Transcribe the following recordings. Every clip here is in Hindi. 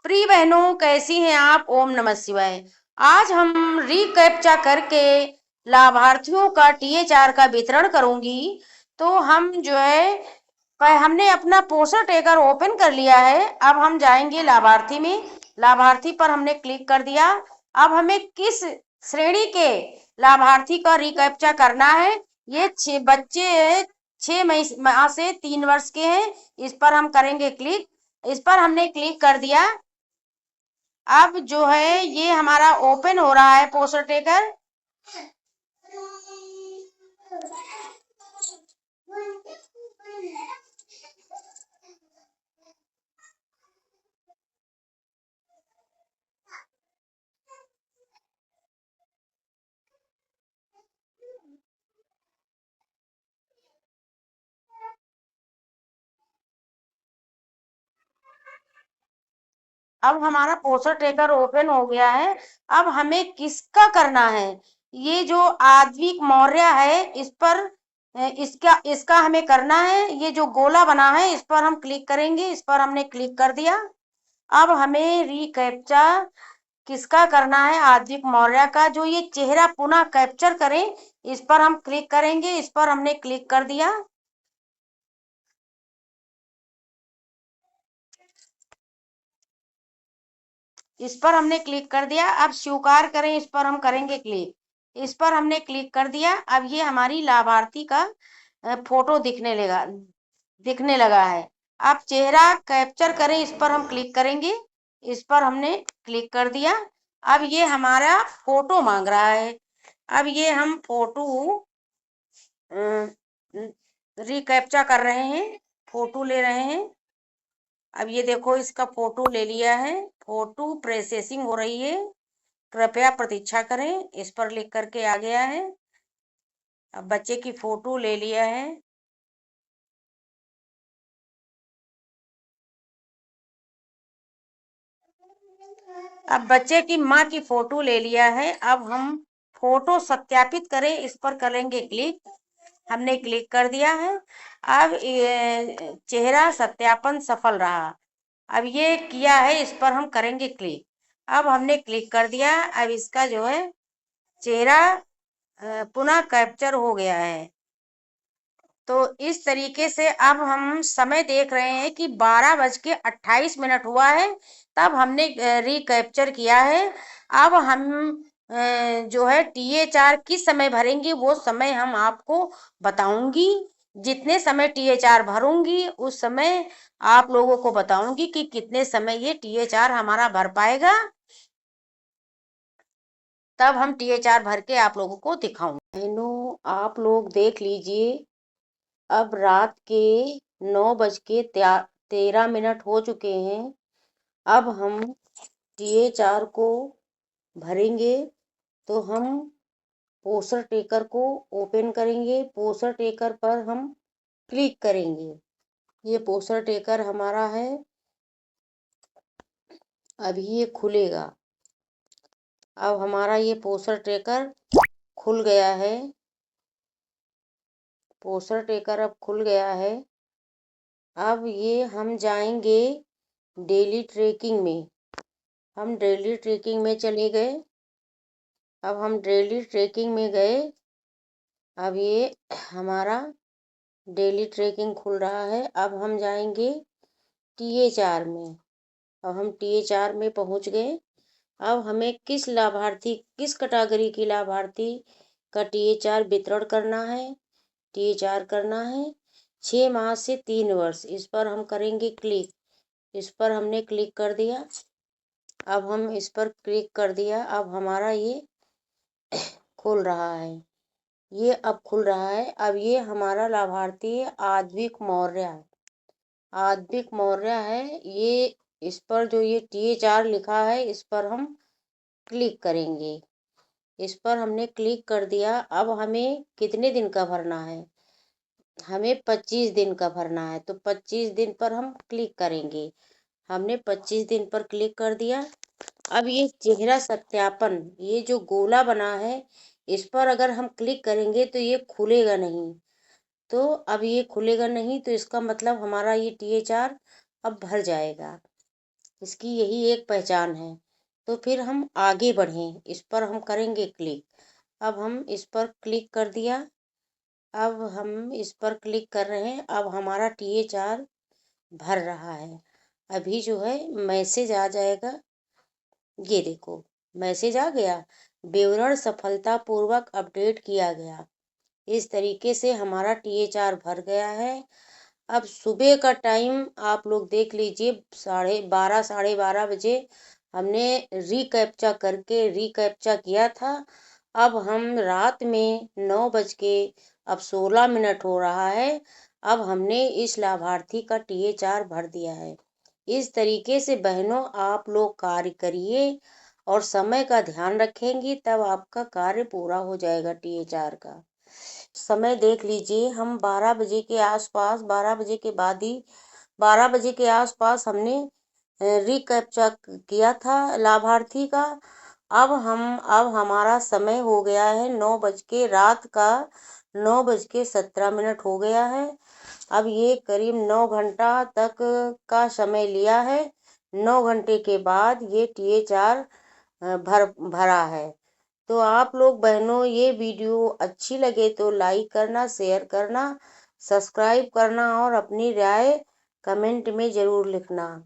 प्रिय बहनों, कैसी हैं आप? ओम नमः शिवाय। आज हम रिकैप्चा करके लाभार्थियों का टीएचआर का वितरण करूंगी। तो हम जो है हमने अपना पोस्टर टेकर ओपन कर लिया है। अब हम जाएंगे लाभार्थी में। लाभार्थी पर हमने क्लिक कर दिया। अब हमें किस श्रेणी के लाभार्थी का रिकैप्चा करना है? ये 6 बच्चे 6 माह से 3 वर्ष के हैं। इस पर हम करेंगे क्लिक। इस पर हमने क्लिक कर दिया। अब जो है ये हमारा ओपन हो रहा है पोस्टर टेकर। अब हमारा पोस्टर टेकर ओपन हो गया है। अब हमें किसका करना है? ये जो आद्विक मौर्य है इस पर इसका इसका हमें करना है। ये जो गोला बना है इस पर हम क्लिक करेंगे। इस पर हमने क्लिक कर दिया। अब हमें रिकैप्चा किसका करना है? आद्विक मौर्य का। जो ये चेहरा पुनः कैप्चर करें इस पर हम क्लिक करेंगे। इस पर हमने क्लिक कर दिया। इस पर हमने क्लिक कर दिया। अब स्वीकार करें इस पर हम करेंगे क्लिक। इस पर हमने क्लिक कर दिया। अब ये हमारी लाभार्थी का फोटो दिखने लगा है। अब चेहरा कैप्चर करें इस पर हम क्लिक करेंगे। इस पर हमने क्लिक कर दिया। अब ये हमारा फोटो मांग रहा है। अब ये हम फोटो रिकैप्चा कर रहे हैं, फोटो ले रहे हैं। अब ये देखो इसका फोटो ले लिया है। फोटो प्रोसेसिंग हो रही है, कृपया प्रतीक्षा करें। इस पर लिख करके आ गया है। अब बच्चे की फोटो ले लिया है। अब बच्चे की माँ की फोटो ले लिया है। अब हम फोटो सत्यापित करें इस पर करेंगे क्लिक। हमने क्लिक कर दिया है। अब चेहरा सत्यापन सफल रहा। अब ये किया है, इस पर हम करेंगे क्लिक। अब हमने क्लिक कर दिया। अब इसका जो है चेहरा पुनः कैप्चर हो गया है। तो इस तरीके से अब हम समय देख रहे हैं कि 12:28 हुआ है। तब हमने रिकैप्चर किया है। अब हम जो है टीएचआर किस समय भरेंगे वो समय हम आपको बताऊंगी। जितने समय टीएचआर भरूंगी उस समय आप लोगों को बताऊंगी कि कितने समय ये टीएचआर हमारा भर पाएगा। तब हम टीएचआर भर के आप लोगों को दिखाऊंगी। बहनों, आप लोग देख लीजिए। अब रात के 9:13 हो चुके हैं। अब हम टीएचआर को भरेंगे। तो हम पोस्टर टेकर को ओपन करेंगे। पोस्टर टेकर पर हम क्लिक करेंगे। ये पोस्टर टेकर हमारा है। अभी ये खुलेगा। अब हमारा ये पोस्टर टेकर खुल गया है। पोस्टर टेकर अब खुल गया है। अब ये हम जाएंगे डेली ट्रैकिंग में। हम डेली ट्रैकिंग में चले गए। अब हम डेली ट्रैकिंग में गए। अब ये हमारा डेली ट्रैकिंग खुल रहा है। अब हम जाएंगे टीएचआर में। अब हम टीएचआर में पहुंच गए। अब हमें किस कैटेगरी की लाभार्थी का टीएचआर वितरण करना है? टीएचआर करना है 6 माह से 3 वर्ष। इस पर हम करेंगे क्लिक। इस पर हमने क्लिक कर दिया। अब हम इस पर क्लिक कर दिया। अब हमारा ये खुल रहा है। ये अब खुल रहा है। अब ये हमारा लाभार्थी आद्विक मौर्य है। आद्विक मौर्य है ये। इस पर जो ये टीएचआर लिखा है इस पर हम क्लिक करेंगे। इस पर हमने क्लिक कर दिया। अब हमें कितने दिन का भरना है? हमें 25 दिन का भरना है। तो 25 दिन पर हम क्लिक करेंगे। हमने 25 दिन पर क्लिक कर दिया। अब ये चेहरा सत्यापन, ये जो गोला बना है इस पर अगर हम क्लिक करेंगे तो ये खुलेगा नहीं। तो अब ये खुलेगा नहीं तो इसका मतलब हमारा ये टीएचआर अब भर जाएगा। इसकी यही एक पहचान है। तो फिर हम आगे बढ़ें, इस पर हम करेंगे क्लिक। अब हम इस पर क्लिक कर दिया। अब हम इस पर क्लिक कर रहे हैं। अब हमारा TH4 भर रहा है। अभी जो है मैसेज आ जाएगा। ये देखो मैसेज आ गया, विवरण सफलतापूर्वक अपडेट किया गया। इस तरीके से हमारा TH4 भर गया है। अब सुबह का टाइम आप लोग देख लीजिए, 12:30 12:30 बजे हमने रिकैप्चा किया था। अब हम रात में 9:16 हो रहा है। अब हमने इस लाभार्थी का TH4 भर दिया है। इस तरीके से बहनों आप लोग कार्य करिए और समय का ध्यान रखेंगी, तब आपका कार्य पूरा हो जाएगा TH4 का। समय देख लीजिए, हम 12 बजे के आसपास, 12 बजे के बाद ही 12 बजे के आसपास हमने रिकैप्चा किया था लाभार्थी का। अब हमारा समय हो गया है 9 बज के, रात का 9:17 हो गया है। अब ये करीब 9 घंटा तक का समय लिया है। 9 घंटे के बाद ये TH4 भरा है। तो आप लोग बहनों ये वीडियो अच्छी लगे तो लाइक करना, शेयर करना, सब्सक्राइब करना और अपनी राय कमेंट में जरूर लिखना।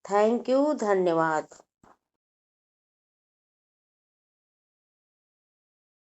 थैंक यू, धन्यवाद।